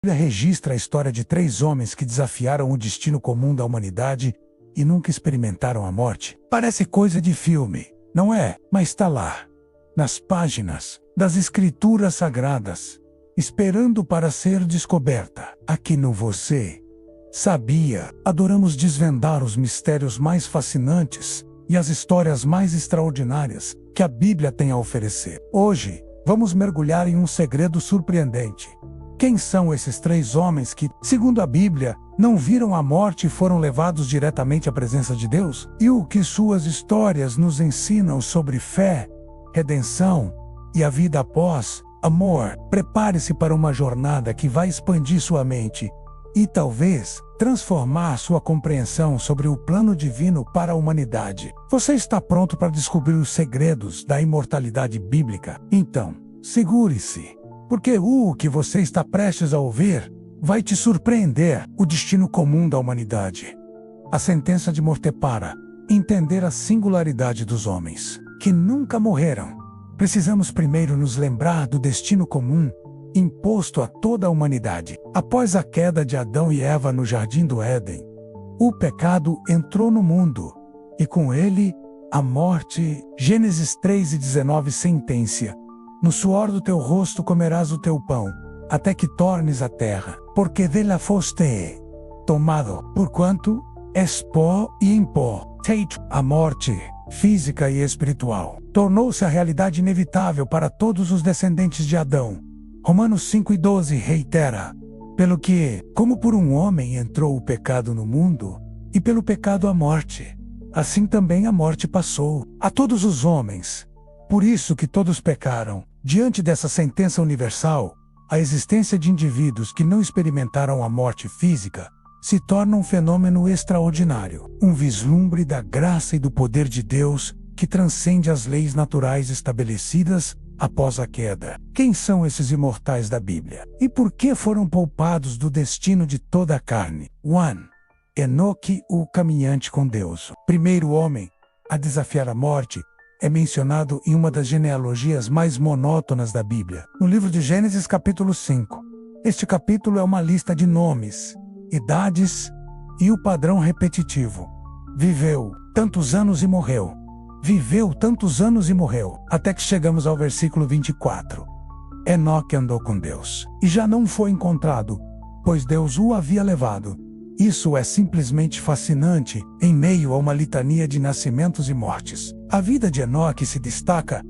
Bíblia registra a história de 3 homens que desafiaram o destino comum da humanidade e nunca experimentaram a morte. Parece coisa de filme, não é? Mas está lá, nas páginas das Escrituras Sagradas, esperando para ser descoberta. Aqui no Você Sabia, adoramos desvendar os mistérios mais fascinantes e as histórias mais extraordinárias que a Bíblia tem a oferecer. Hoje, vamos mergulhar em um segredo surpreendente. Quem são esses 3 homens que, segundo a Bíblia, não viram a morte e foram levados diretamente à presença de Deus? E o que suas histórias nos ensinam sobre fé, redenção e a vida após amor? Prepare-se para uma jornada que vai expandir sua mente e talvez transformar sua compreensão sobre o plano divino para a humanidade. Você está pronto para descobrir os segredos da imortalidade bíblica? Então, segure-se, porque o que você está prestes a ouvir vai te surpreender. O destino comum da humanidade. A sentença de morte para entender a singularidade dos homens que nunca morreram. Precisamos primeiro nos lembrar do destino comum imposto a toda a humanidade. Após a queda de Adão e Eva no Jardim do Éden, o pecado entrou no mundo, e com ele, a morte. Gênesis 3:19 sentença: no suor do teu rosto comerás o teu pão, até que tornes a terra, porque dela foste tomado, porquanto és pó e em pó. A morte, física e espiritual, tornou-se a realidade inevitável para todos os descendentes de Adão. Romanos 5:12 reitera: pelo que, como por um homem entrou o pecado no mundo, e pelo pecado a morte, assim também a morte passou a todos os homens. Por isso que todos pecaram. Diante dessa sentença universal, a existência de indivíduos que não experimentaram a morte física se torna um fenômeno extraordinário, um vislumbre da graça e do poder de Deus que transcende as leis naturais estabelecidas após a queda. Quem são esses imortais da Bíblia? E por que foram poupados do destino de toda a carne? 1. Enoque, o caminhante com Deus. Primeiro homem a desafiar a morte é mencionado em uma das genealogias mais monótonas da Bíblia, no livro de Gênesis capítulo 5. Este capítulo é uma lista de nomes, idades e o padrão repetitivo. Viveu tantos anos e morreu. Viveu tantos anos e morreu, até que chegamos ao versículo 24. Enoque andou com Deus, e já não foi encontrado, pois Deus o havia levado. Isso é simplesmente fascinante, em meio a uma litania de nascimentos e mortes. A vida de Enoque se destaca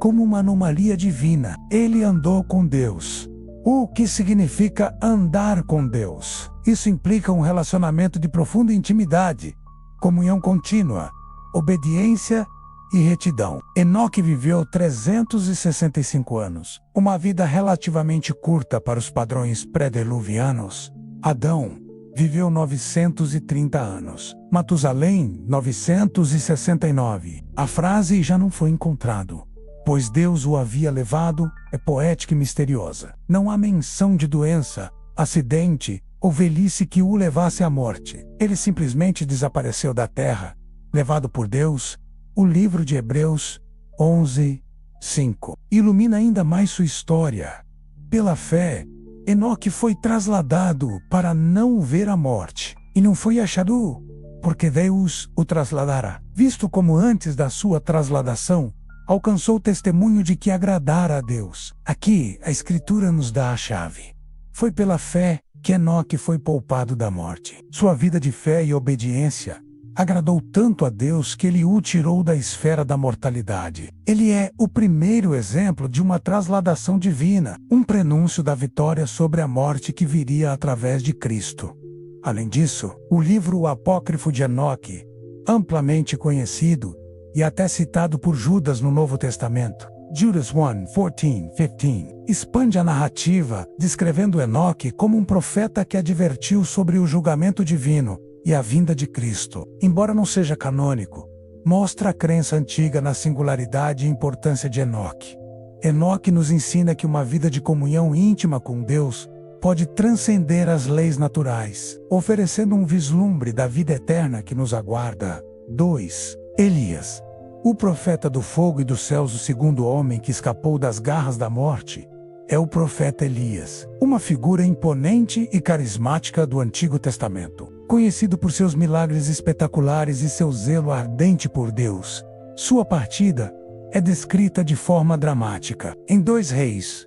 como uma anomalia divina. Ele andou com Deus. O que significa andar com Deus? Isso implica um relacionamento de profunda intimidade, comunhão contínua, obediência e retidão. Enoque viveu 365 anos, uma vida relativamente curta para os padrões pré-diluvianos. Adão viveu 930 anos. Matusalém, 969. A frase "já não foi encontrado, pois Deus o havia levado" é poética e misteriosa. Não há menção de doença, acidente ou velhice que o levasse à morte. Ele simplesmente desapareceu da terra, levado por Deus. O livro de Hebreus 11:5 ilumina ainda mais sua história. Pela fé, Enoque foi trasladado para não ver a morte, e não foi achado, porque Deus o trasladara. Visto como antes da sua trasladação, alcançou o testemunho de que agradara a Deus. Aqui, a Escritura nos dá a chave. Foi pela fé que Enoque foi poupado da morte. Sua vida de fé e obediência agradou tanto a Deus que ele o tirou da esfera da mortalidade. Ele é o primeiro exemplo de uma trasladação divina, um prenúncio da vitória sobre a morte que viria através de Cristo. Além disso, o livro apócrifo de Enoque, amplamente conhecido e até citado por Judas no Novo Testamento, Judas 1:14-15, expande a narrativa, descrevendo Enoque como um profeta que advertiu sobre o julgamento divino e a vinda de Cristo. Embora não seja canônico, mostra a crença antiga na singularidade e importância de Enoque. Enoque nos ensina que uma vida de comunhão íntima com Deus pode transcender as leis naturais, oferecendo um vislumbre da vida eterna que nos aguarda. 2. Elias, o profeta do fogo e dos céus, o segundo homem que escapou das garras da morte, é o profeta Elias, uma figura imponente e carismática do Antigo Testamento. Conhecido por seus milagres espetaculares e seu zelo ardente por Deus, sua partida é descrita de forma dramática. Em 2 Reis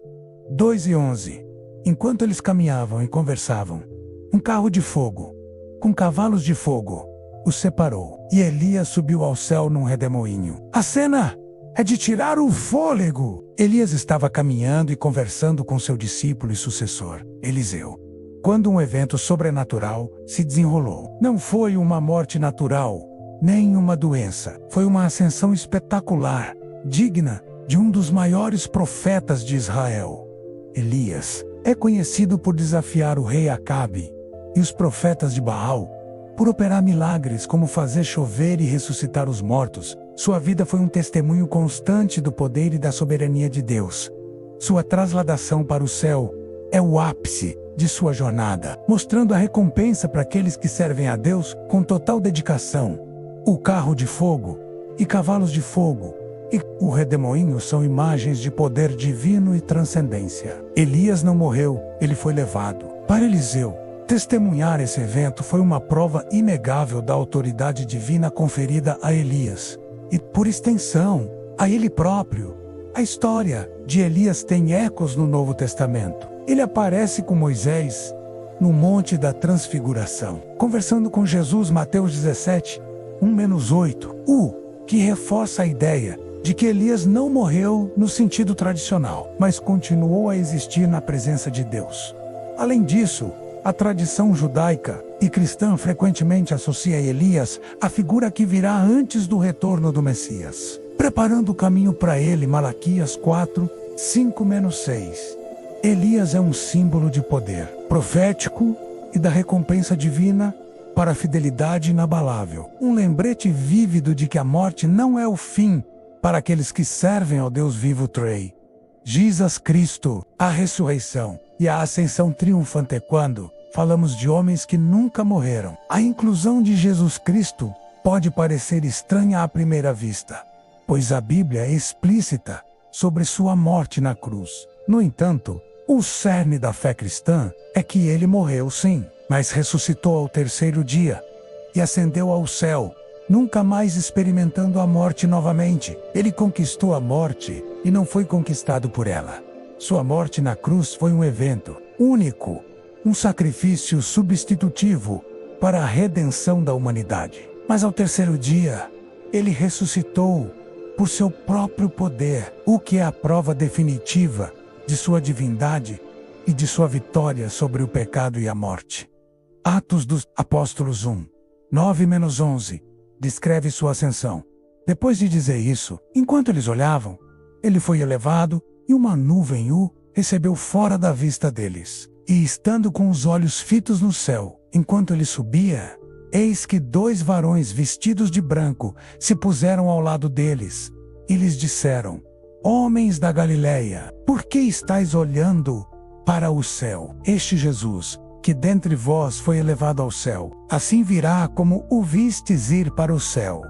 2:11, enquanto eles caminhavam e conversavam, um carro de fogo, com cavalos de fogo, os separou, e Elias subiu ao céu num redemoinho. A cena é de tirar o fôlego! Elias estava caminhando e conversando com seu discípulo e sucessor, Eliseu, quando um evento sobrenatural se desenrolou. Não foi uma morte natural, nem uma doença. Foi uma ascensão espetacular, digna de um dos maiores profetas de Israel. Elias é conhecido por desafiar o rei Acabe e os profetas de Baal, por operar milagres como fazer chover e ressuscitar os mortos. Sua vida foi um testemunho constante do poder e da soberania de Deus. Sua trasladação para o céu é o ápice de sua jornada, mostrando a recompensa para aqueles que servem a Deus com total dedicação. O carro de fogo e cavalos de fogo e o redemoinho são imagens de poder divino e transcendência. Elias não morreu, ele foi levado. Para Eliseu, testemunhar esse evento foi uma prova inegável da autoridade divina conferida a Elias. E, por extensão, a ele próprio. A história de Elias tem ecos no Novo Testamento. Ele aparece com Moisés no Monte da Transfiguração, conversando com Jesus, Mateus 17, 1-8, que reforça a ideia de que Elias não morreu no sentido tradicional, mas continuou a existir na presença de Deus. Além disso, a tradição judaica e cristã frequentemente associa Elias à figura que virá antes do retorno do Messias, preparando o caminho para ele. Malaquias 4, 5-6. Elias é um símbolo de poder profético e da recompensa divina para a fidelidade inabalável. Um lembrete vívido de que a morte não é o fim para aqueles que servem ao Deus vivo. Jesus Cristo, a ressurreição e a ascensão triunfante. Quando falamos de homens que nunca morreram, a inclusão de Jesus Cristo pode parecer estranha à primeira vista, pois a Bíblia é explícita sobre sua morte na cruz. No entanto, o cerne da fé cristã é que ele morreu sim, mas ressuscitou ao terceiro dia e ascendeu ao céu, nunca mais experimentando a morte novamente. Ele conquistou a morte e não foi conquistado por ela. Sua morte na cruz foi um evento único, um sacrifício substitutivo para a redenção da humanidade. Mas ao terceiro dia, ele ressuscitou por seu próprio poder, o que é a prova definitiva de sua divindade e de sua vitória sobre o pecado e a morte. Atos dos Apóstolos 1, 9-11, descreve sua ascensão. Depois de dizer isso, enquanto eles olhavam, ele foi elevado e uma nuvem o recebeu fora da vista deles. E estando com os olhos fitos no céu, enquanto ele subia, eis que 2 varões vestidos de branco se puseram ao lado deles, e lhes disseram: Homens da Galileia, por que estáis olhando para o céu? Este Jesus, que dentre vós foi elevado ao céu, assim virá como o vistes ir para o céu.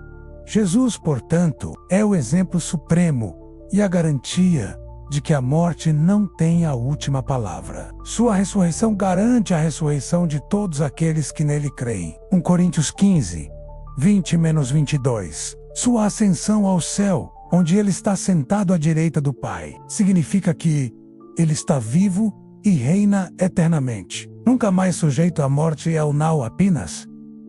Jesus, portanto, é o exemplo supremo e a garantia de que a morte não tem a última palavra. Sua ressurreição garante a ressurreição de todos aqueles que nele creem. 1 Coríntios 15, 20-22. Sua ascensão ao céu, onde ele está sentado à direita do Pai, significa que ele está vivo e reina eternamente, nunca mais sujeito à morte e ao não apenas.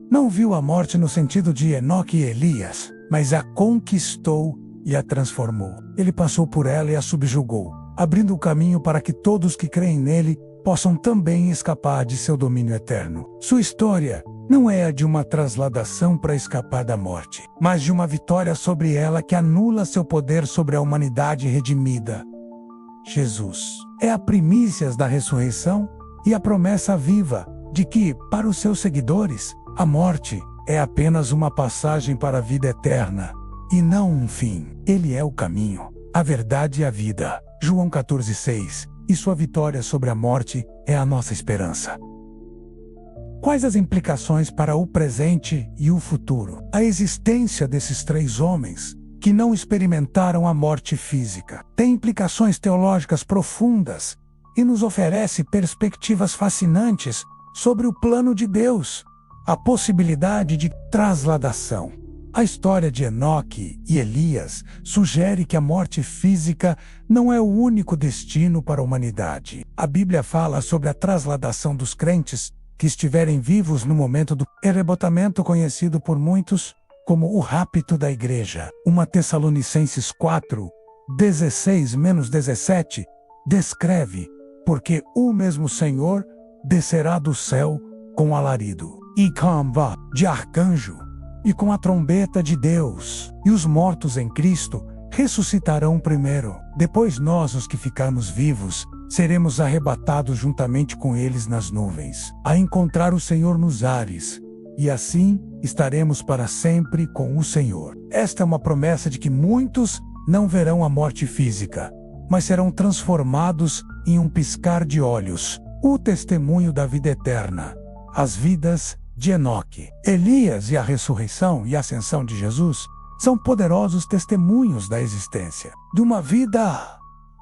Não viu a morte no sentido de Enoque e Elias, mas a conquistou e a transformou. Ele passou por ela e a subjugou, abrindo o caminho para que todos que creem nele possam também escapar de seu domínio eterno. Sua história não é a de uma trasladação para escapar da morte, mas de uma vitória sobre ela que anula seu poder sobre a humanidade redimida. Jesus é a primícias da ressurreição e a promessa viva de que, para os seus seguidores, a morte é apenas uma passagem para a vida eterna, e não um fim. Ele é o caminho, a verdade e a vida. João 14,6. E sua vitória sobre a morte é a nossa esperança. Quais as implicações para o presente e o futuro? A existência desses 3 homens que não experimentaram a morte física. Tem implicações teológicas profundas e nos oferece perspectivas fascinantes sobre o plano de Deus, a possibilidade de trasladação. A história de Enoque e Elias sugere que a morte física não é o único destino para a humanidade. A Bíblia fala sobre a trasladação dos crentes que estiverem vivos no momento do arrebatamento, conhecido por muitos como o rapto da igreja. 1 Tessalonicenses 4, 16-17, descreve: porque o mesmo Senhor descerá do céu com alarido e voz de arcanjo, e com a trombeta de Deus, e os mortos em Cristo ressuscitarão primeiro. Depois nós, os que ficarmos vivos, seremos arrebatados juntamente com eles nas nuvens, a encontrar o Senhor nos ares, e assim estaremos para sempre com o Senhor. Esta é uma promessa de que muitos não verão a morte física, mas serão transformados em um piscar de olhos. O testemunho da vida eterna. As vidas de Enoque, Elias e a ressurreição e ascensão de Jesus são poderosos testemunhos da existência de uma vida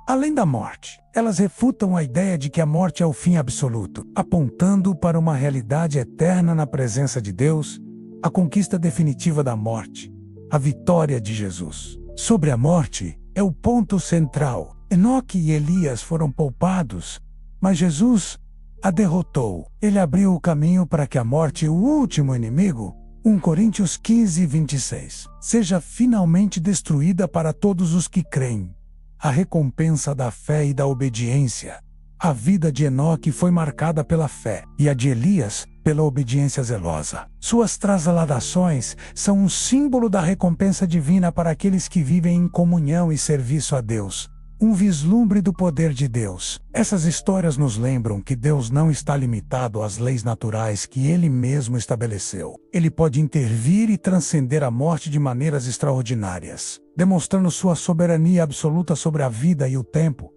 além da morte. Elas refutam a ideia de que a morte é o fim absoluto, apontando para uma realidade eterna na presença de Deus, a conquista definitiva da morte, a vitória de Jesus sobre a morte é o ponto central. Enoque e Elias foram poupados, mas Jesus a derrotou. Ele abriu o caminho para que a morte, o último inimigo, 1 Coríntios 15, 26, seja finalmente destruída para todos os que creem. A recompensa da fé e da obediência. A vida de Enoque foi marcada pela fé, e a de Elias pela obediência zelosa. Suas trasladações são um símbolo da recompensa divina para aqueles que vivem em comunhão e serviço a Deus. Um vislumbre do poder de Deus. Essas histórias nos lembram que Deus não está limitado às leis naturais que Ele mesmo estabeleceu. Ele pode intervir e transcender a morte de maneiras extraordinárias, demonstrando sua soberania absoluta sobre a vida e o tempo.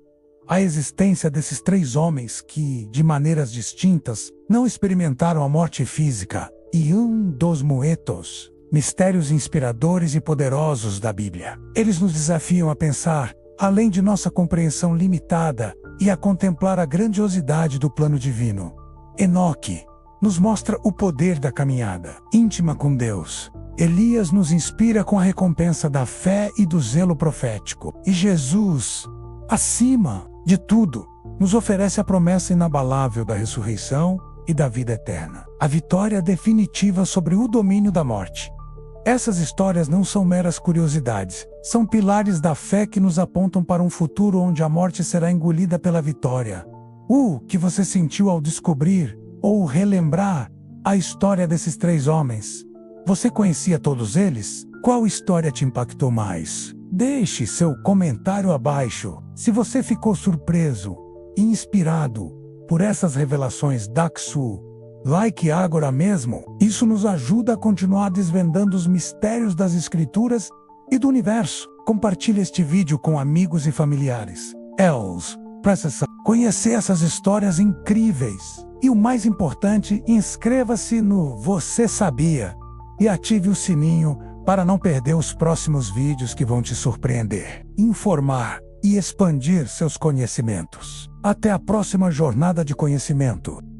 A existência desses três homens que, de maneiras distintas, não experimentaram a morte física, e dos muertos, mistérios inspiradores e poderosos da Bíblia. Eles nos desafiam a pensar além de nossa compreensão limitada, e a contemplar a grandiosidade do plano divino. Enoque nos mostra o poder da caminhada íntima com Deus. Elias nos inspira com a recompensa da fé e do zelo profético. E Jesus, acima de tudo, nos oferece a promessa inabalável da ressurreição e da vida eterna. A vitória definitiva sobre o domínio da morte. Essas histórias não são meras curiosidades, são pilares da fé que nos apontam para um futuro onde a morte será engolida pela vitória. O que você sentiu ao descobrir, ou relembrar, a história desses três homens? Você conhecia todos eles? Qual história te impactou mais? Deixe seu comentário abaixo. Se você ficou surpreso e inspirado por essas revelações Daxu, like agora mesmo. Isso nos ajuda a continuar desvendando os mistérios das Escrituras e do universo. Compartilhe este vídeo com amigos e familiares. Eles precisam conhecer essas histórias incríveis. E o mais importante, inscreva-se no Você Sabia e ative o sininho para não perder os próximos vídeos que vão te surpreender, informar e expandir seus conhecimentos. Até a próxima jornada de conhecimento.